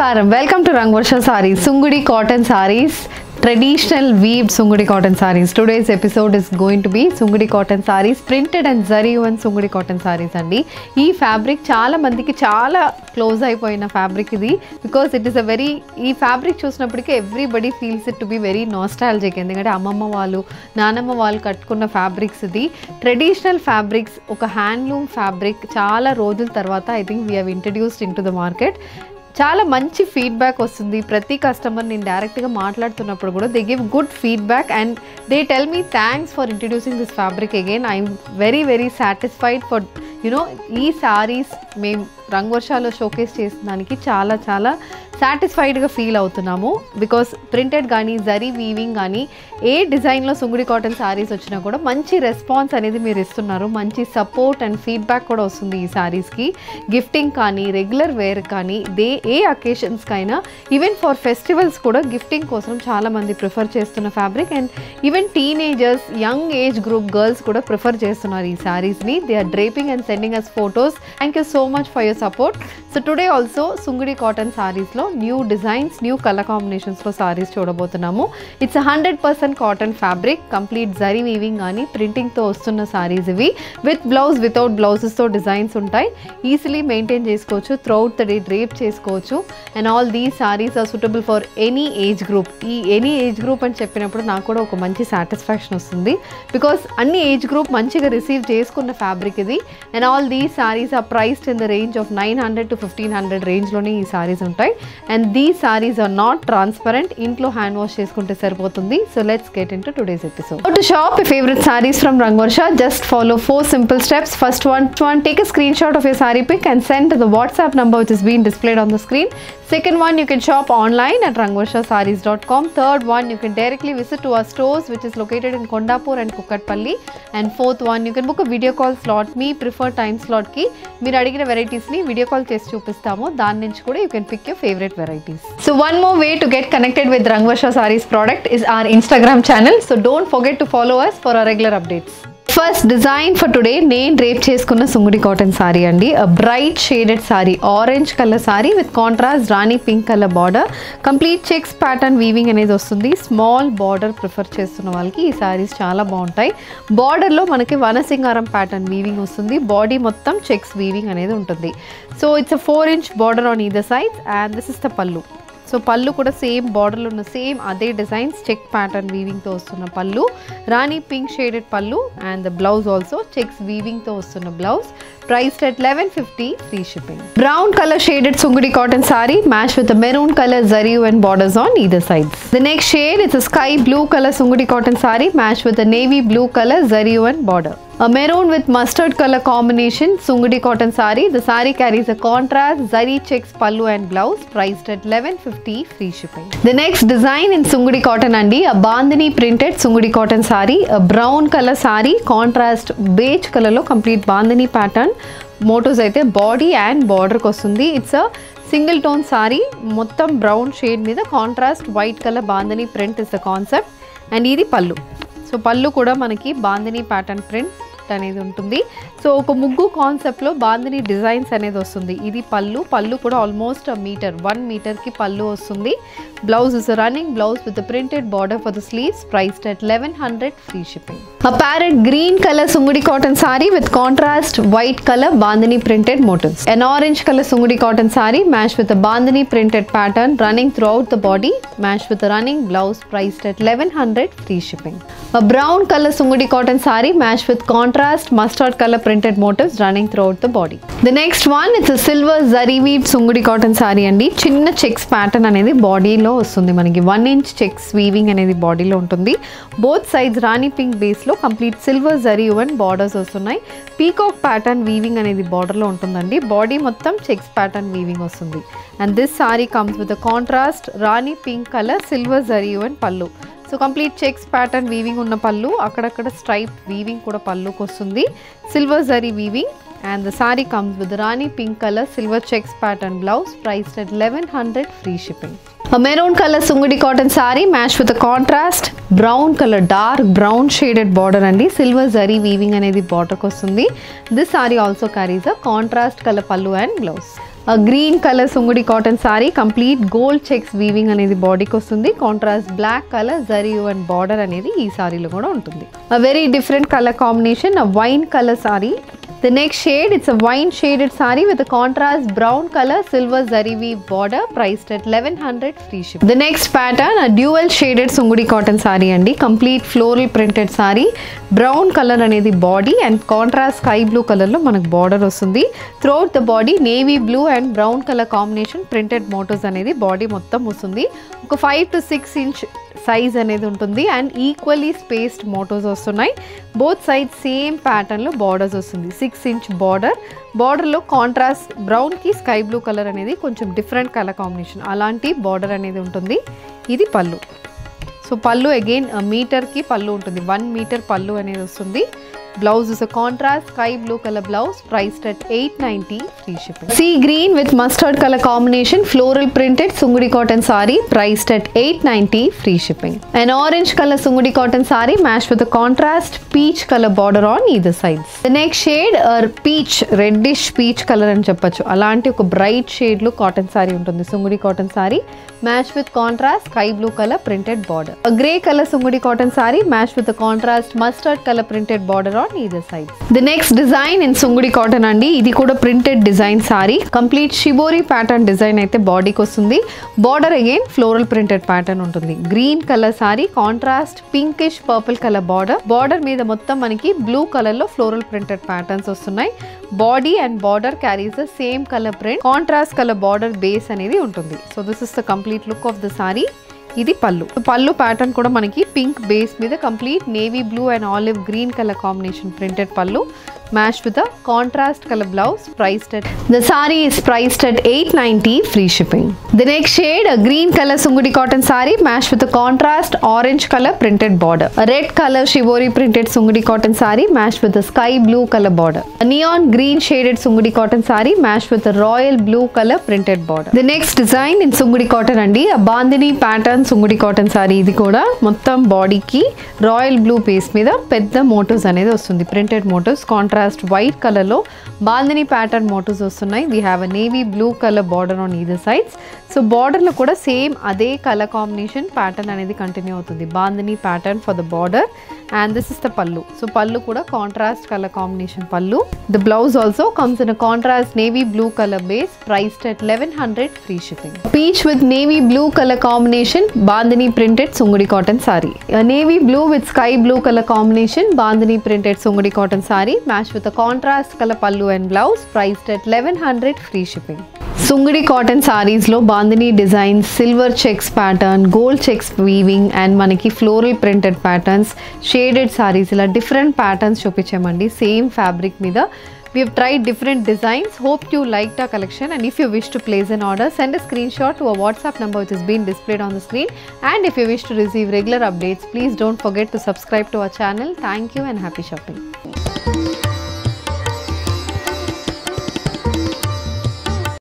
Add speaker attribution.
Speaker 1: Namaskaram. Welcome to Rangvarsha Sarees, Sungudi Cotton Sarees, traditional weaved Sungudi Cotton Sarees. Today's episode is going to be Sungudi Cotton Sarees, printed and zari woven Sungudi Cotton Sarees andi. Ee fabric chaala mandiki chaala close ayipoyina fabric idi because it is a very ee fabric chusinappudiki everybody feels it to be very nostalgic endukante ammamma vallu naanamma vallu kattukunna fabrics idi traditional fabrics oka handloom fabric chaala rojula tarvata I think we have introduced into the market. చాలా మంచి feedback వస్తుంది. ప్రతి customer నేను డైరెక్ట్గా మాట్లాడుతున్నప్పుడు కూడా they give good feedback and they tell me thanks for introducing this fabric again. I'm very very satisfied for ఈ సారీస్ మేము రంగవర్షాలో షోకేస్ చేసిన దానికి చాలా చాలా సాటిస్ఫైడ్గా ఫీల్ అవుతున్నాము. బికాస్ ప్రింటెడ్ కానీ జరీ వీవింగ్ కానీ ఏ డిజైన్లో సుంగుడి కాటన్ సారీస్ వచ్చినా కూడా మంచి రెస్పాన్స్ అనేది మీరు ఇస్తున్నారు. మంచి సపోర్ట్ అండ్ ఫీడ్బ్యాక్ కూడా వస్తుంది ఈ సారీస్కి. గిఫ్టింగ్ కానీ రెగ్యులర్ వేర్ కానీ ఏ అకేషన్స్కైనా ఈవెన్ ఫర్ ఫెస్టివల్స్ కూడా గిఫ్టింగ్ కోసం చాలామంది ప్రిఫర్ చేస్తున్న fabric and even teenagers young age group girls కూడా ప్రిఫర్ చేస్తున్నారు ఈ సారీస్ని. They are draping and sending us photos. Thank you so much for your support. So today also Sungudi cotton sarees lo new designs, new color combinations lo sarees చూడబోతున్నాము. It's a 100% cotton fabric, complete zari weaving gaani printing తో వస్తున్న sarees ఇవి. With blouse, without blouses తో designs ఉంటాయి. Easily maintain చేసుకోవచ్చు, throughout the day drape చేసుకోవచ్చు. And all these sarees are suitable for any age group. ఈ any age group అని చెప్పినప్పుడు నాకు కూడా ఒక మంచి satisfaction వస్తుంది. Because అన్ని age group మంచిగా రిసీవ్ చేసుకున్న fabric ఇది. And all these sarees are priced in the range of 900 to 1500 range లోనే ఈ సారీస్ ఉంటాయి. And these saris are not transparent. ఇంట్లో హ్యాండ్ వాష్ చేసుకుంటే సరిపోతుంది. So let's get into today's episode. How to shop your favorite sarees from Rangvarsha? Just follow 4 simple steps. First one, take a screenshot of your saree pic and send to the WhatsApp number which is being displayed on the screen. Second one, you can shop online at rangvarshasarees.com. Third one, you can directly visit to our stores which is located in Kondapur and Kukatpalli. And fourth one, you can book a video call slot. Me prefer time slot ki మీరు అడిగిన varieties ని video call చేసి చూపిస్తాము. దాని నుంచి కూడా you can pick your favorite varieties. So one more way to get connected with Rangvarsha Sarees product is our Instagram channel. So don't forget to follow us for our regular updates. First design for today నేను drape చేసుకున్న Sungudi cotton sorry అండి. Bright shaded sorry, orange colour sorry with contrast rani pink colour border, complete checks pattern weaving అనేది వస్తుంది. Small border prefer చేస్తున్న వాళ్ళకి ఈ సారీస్ చాలా బాగుంటాయి. బార్డర్లో మనకి వనసింగారం ప్యాటర్న్ వీవింగ్ వస్తుంది. బాడీ మొత్తం చెక్స్ వీవింగ్ అనేది ఉంటుంది. So it's a 4 inch border on either side and this is the పల్లు. సో పళ్ళు కూడా సేమ్ బార్డర్లో ఉన్న సేమ్ అదే డిజైన్స్ చెక్ ప్యాటర్న్ వీవింగ్తో వస్తున్న పళ్ళు, రాణి పింక్ షేడెడ్ పళ్ళు and the blouse also checks వీవింగ్తో వస్తున్న blouse. Priced at 1150, free shipping. Brown color shaded Sungudi cotton saree matched with a maroon color zari and borders on either sides. The next shade is a sky blue color Sungudi cotton saree matched with a navy blue color zari and border. A maroon with mustard color combination Sungudi cotton saree. The saree carries a contrast zari checks pallu and blouse. Priced at 1150, free shipping. The next design in Sungudi cotton andi, a bandhani printed Sungudi cotton saree. A brown color saree, contrast beige color lo complete bandhani pattern. మోటోస్ అయితే body and బార్డర్కి వస్తుంది. It's a single tone sorry, మొత్తం brown shade మీద contrast white colour bandhani print is the concept. And ఇది పళ్ళు. So పళ్ళు కూడా మనకి బాందని ప్యాటర్న్ ప్రింట్ అనేది ఉంటుంది. సో ఒక ముగ్గు కాన్సెప్ట్లో బాందని డిజైన్స్ అనేది వస్తుంది. ఇది పళ్ళు. పళ్ళు కూడా ఆల్మోస్ట్ 1 మీటర్కి పళ్ళు వస్తుంది. Blouse is running blouse with printed border for the sleeves. Priced at 1100, free shipping. A parrot green color Sungudi cotton saree with contrast white color bandhani printed motifs. An orange color Sungudi cotton saree matched with a bandhani printed pattern running throughout the body, matched with a running blouse. Priced at 1100, free shipping. A brown color Sungudi cotton saree matched with contrast mustard color printed motifs running throughout the body. The next one is a silver zari weaved Sungudi cotton saree andi. Chinna checks pattern అనేది body లో వస్తుంది. మనకి 1 inch checks weaving అనేది బాడీలో ఉంటుంది. Both sides rani pink base లో complete silver zari and borders వస్తున్నాయి. Peacock pattern weaving అనేది బార్డర్లో ఉంటుందండి. బాడీ మొత్తం చెక్స్ ప్యాటర్న్ వీవింగ్ వస్తుంది. And this saree comes with contrast rani pink colour silver zari and పళ్ళు. So complete checks pattern weaving ఉన్న పళ్ళు, అక్కడక్కడ స్ట్రైప్ వీవింగ్ కూడా పళ్ళుకి వస్తుంది. Silver zari weaving and the saree comes with Rani pink color silver checks pattern blouse. Priced at 1100, free shipping. A maroon color Sungudi cotton saree matched with a contrast brown color dark brown shaded border and silver zari weaving anedi border kostundi. This saree also carries a contrast color pallu and blouse. Green colour Sungudi cotton sari, complete gold checks weaving అనేది బాడీకి వస్తుంది. Contrast black colour zari and border అనేది ఈ సారీలో కూడా ఉంటుంది. Very different colour combination, wine colour sari. The next shade, it's a wine shaded saree with a contrast brown color silver zari weave border, priced at 1100 free shipping. The next pattern, a dual shaded sungudi cotton saree andi, complete floral printed saree, brown color anedi body and contrast sky blue color lo manaku border vastundi. Throughout the body navy blue and brown color combination printed mottos anedi body mottam vastundi. Oka 5 to 6 inch size అనేది ఉంటుంది and equally spaced మోటోస్ వస్తున్నాయి. Both side same ప్యాటర్న్లో borders వస్తుంది. 6 inch బార్డర్లో contrast బ్రౌన్కి sky blue colour అనేది కొంచెం different colour combination, అలాంటి border అనేది ఉంటుంది. ఇది పళ్ళు. సో పళ్ళు అగైన్ మీటర్కి పళ్ళు ఉంటుంది, 1 మీటర్ పళ్ళు అనేది వస్తుంది. Blouse is a contrast sky blue color blouse, priced at 890 free shipping. Sea green with mustard color combination, floral printed sungudi cotton saree, priced at 890 free shipping. An orange color sungudi cotton saree matched with a contrast peach color border on either sides. The next shade peach, reddish peach color అని చెప్పొచ్చు. అలాంటి ఒక bright shade లో cotton sorry ఉంటుంది. Sungudi cotton sorry matched with contrast sky blue color printed border. A grey color sungudi cotton saree matched with a contrast mustard color printed border on either side. The next design in sungudi cotton andi, ఇది కూడా printed design saree, complete shibori pattern design అయితే బాడీకి వస్తుంది. border again floral printed pattern ఉంటుంది. green color saree, contrast pinkish purple color border మీద మొత్తం మనకి blue color లో floral printed patterns వస్తున్నాయి. body and border carries the same color print, contrast color border base అనేది ఉంటుంది. so this is the complete look of the saree. ఇది పళ్ళు pattern కూడా మనకి పింక్ బేస్ మీద complete navy blue and olive green colour combination printed పళ్ళు matched with a contrast color blouse, priced at the saree is priced at 890 free shipping. The next shade, a green color sungudi cotton saree matched with a contrast orange color printed border. A red color shibori printed sungudi cotton saree matched with a sky blue color border. A neon green shaded sungudi cotton saree matched with a royal blue color printed border. The next design in sungudi cotton andi, a bandhani pattern sungudi cotton saree. ఇది కూడా మొత్తం బాడీకి royal blue base మీద పెద్ద మోటోస్ అనేది వస్తుంది. Printed మోటోస్, contrast white colour లో bandhani pattern మోటోస్ వస్తున్నాయి. We have a navy blue colour border on either sides. So border లో కూడా సేమ్ అదే కలర్ కాంబినేషన్ ప్యాటర్న్ అనేది కంటిన్యూ అవుతుంది. Bandhani pattern for the border and this is the pallu. So pallu kuda contrast color combination pallu. The blouse also comes in a contrast navy blue color base, priced at 1100 free shipping. Peach with navy blue color combination, bandhani printed sungudi cotton saree. A navy blue with sky blue color combination, bandhani printed sungudi cotton saree matched with a contrast color pallu and blouse, priced at 1100 free shipping. Sungudi cotton sarees lo bandhani designs, silver checks pattern, gold checks weaving and manaki floral printed patterns, shaded sarees ila different patterns chupichamandi same fabric mida. We have tried different designs. Hope you liked our collection, and if you wish to place an order, send a screenshot to our WhatsApp number which is being displayed on the screen. And if you wish to receive regular updates, please don't forget to subscribe to our channel. Thank you and happy shopping.